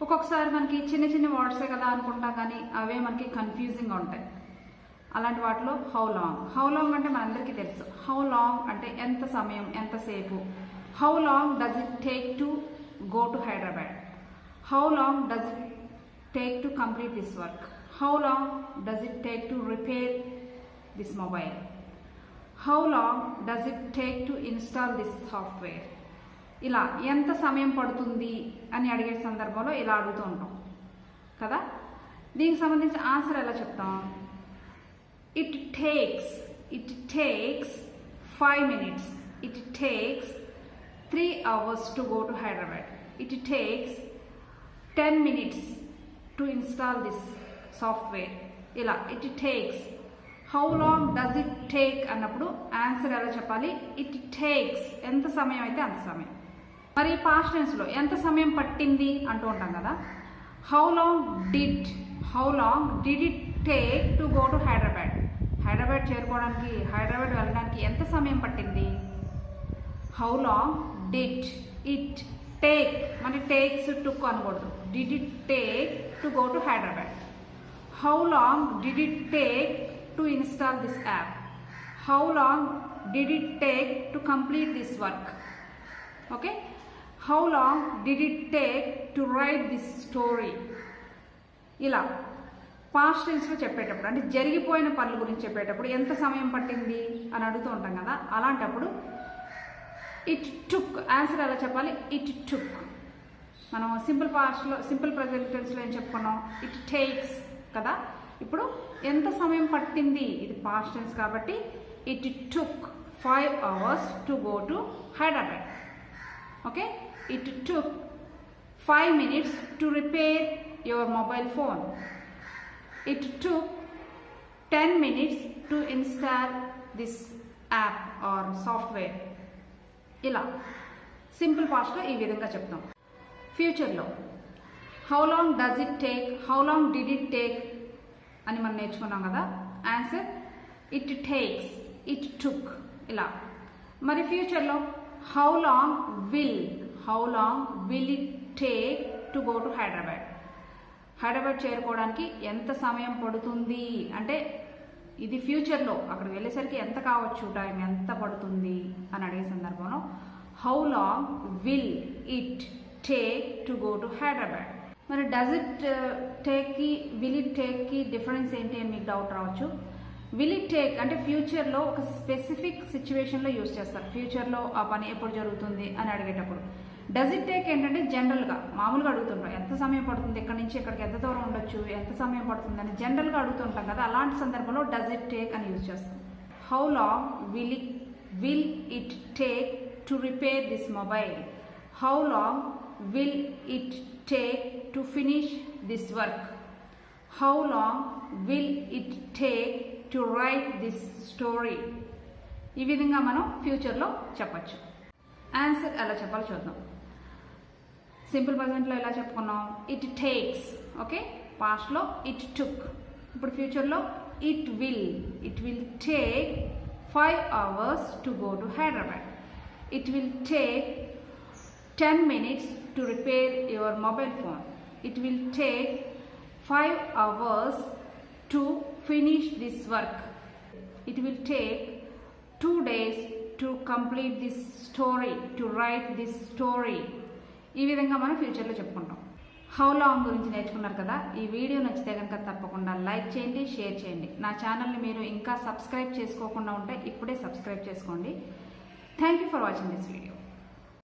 ఒక్కొక్కసారి మనకి చిన్న చిన్న వర్డ్సే కదా అనుకుంటాం, కానీ అవే మనకి కన్ఫ్యూజింగ్గా ఉంటాయి. అలాంటి వాటిలో హౌ లాంగ్ అంటే మనందరికీ తెలుసు. హౌ లాంగ్ అంటే ఎంత సమయం, ఎంతసేపు. How long does it take to go to Hyderabad. How long does it take to complete this work. How long does it take to repair this mobile. How long does it take to install this software. ఇలా ఎంత సమయం పడుతుంది అని అడిగే సందర్భంలో ఇలా అడుగుతూ ఉంటాం కదా. దీనికి సంబంధించిన ఆన్సర్ ఎలా చెప్తాం? It takes 5 minutes. It takes 3 hours to go to Hyderabad. It takes 10 minutes to install this software. ఇలా it takes. How long does it take అన్నప్పుడు ఆన్సర్ ఎలా చెప్పాలి? It takes. ఎంత సమయం అయితే అంత సమయం. మరి పాస్ట్ టెన్స్లో ఎంత సమయం పట్టింది అంటూ ఉంటాం కదా. How long did it take to go to Hyderabad. Hyderabad చేరుకోవడానికి, హైదరాబాద్ వెళ్ళడానికి ఎంత సమయం పట్టింది? How long did it take. మన టేక్స్ టుక్ అనకూడదు. Did it take to go to Hyderabad. How long did it take to install this app. How long did it take to complete this work. Okay. How long did it take to right this story. ఇలా past టెన్స్లో చెప్పేటప్పుడు, అంటే జరిగిపోయిన పనుల గురించి చెప్పేటప్పుడు ఎంత సమయం పట్టింది అని అడుగుతూ ఉంటాం కదా. అలాంటప్పుడు ఇట్ టుక్ ఆన్సర్ ఎలా చెప్పాలి? It took. మనం సింపుల్ ప్రెజెంట్ టెన్స్లో ఏం చెప్పుకున్నాం? ఇట్ టేక్స్ కదా. ఇప్పుడు ఎంత సమయం పట్టింది, ఇది పాస్ట్ టెన్స్ కాబట్టి it took 5 hours to go to Hyderabad. Okay. It took 5 minutes to repair your mobile phone. It took 10 minutes to install this app or software. ఇలా సింపుల్ పాస్ట్లో ఈ విధంగా చెప్తాం. ఫ్యూచర్లో how long does it take, how long did it take అని మనం నేర్చుకున్నాం కదా. Answer it takes, it took. ఇలా మరి ఫ్యూచర్లో how long will it take to go to Hyderabad. Hyderabad చేరుకోవడానికి ఎంత సమయం పడుతుంది అంటే ఇది ఫ్యూచర్లో, అక్కడికి వెళ్ళేసరికి ఎంత కావచ్చు, టైం ఎంత పడుతుంది అని అడిగే సందర్భంలో how long will it take to go to Hyderabad. మరి డస్ ఇట్ టేక్కి విల్ ఇట్ టేక్కి డిఫరెన్స్ ఏంటి అని మీకు డౌట్ రావచ్చు. విల్ ఇట్ టేక్ అంటే ఫ్యూచర్లో ఒక స్పెసిఫిక్ సిచ్యువేషన్లో యూజ్ చేస్తారు. ఫ్యూచర్లో ఆ పని ఎప్పుడు జరుగుతుంది అని అడిగేటప్పుడు. డస్ ఇట్ టేక్ ఏంటంటే జనరల్గా మామూలుగా అడుగుతుంటాం, ఎంత సమయం పడుతుంది, ఎక్కడి నుంచి ఎక్కడికి ఎంత దూరం ఉండొచ్చు, ఎంత సమయం పడుతుంది అని జనరల్గా అడుగుతుంటాం కదా. అలాంటి సందర్భంలో డస్ ఇట్ టేక్ అని యూజ్ చేస్తాం. How long will it take to repair this mobile. How long will it take to finish this work. How long will it take to right this story. ఈ విధంగా మనం ఫ్యూచర్లో చెప్పచ్చు. Answer ఎలా చెప్పాలో చూద్దాం. సింపుల్ ప్రజెంట్లో ఎలా చెప్పుకున్నాం? It takes. ఓకే. పాస్ట్లో ఇట్ టుక్. ఇప్పుడు ఫ్యూచర్లో it will take 5 hours to go to Hyderabad. It will take 10 minutes to repair your mobile phone. It will take 5 hours to finish this work. It will take 2 days to complete this story, to right this story. ఈ విధంగా మనం ఫ్యూచర్లో చెప్పుకుంటాం. How long గురించి నేర్చుకున్నారు కదా. ఈ video నచ్చితే కనుక తప్పకుండా లైక్ చేయండి, షేర్ చేయండి. నా ఛానల్ని మీరు ఇంకా సబ్స్క్రైబ్ చేసుకోకుండా ఉంటే ఇప్పుడే సబ్స్క్రైబ్ చేసుకోండి. Thank you for watching this video.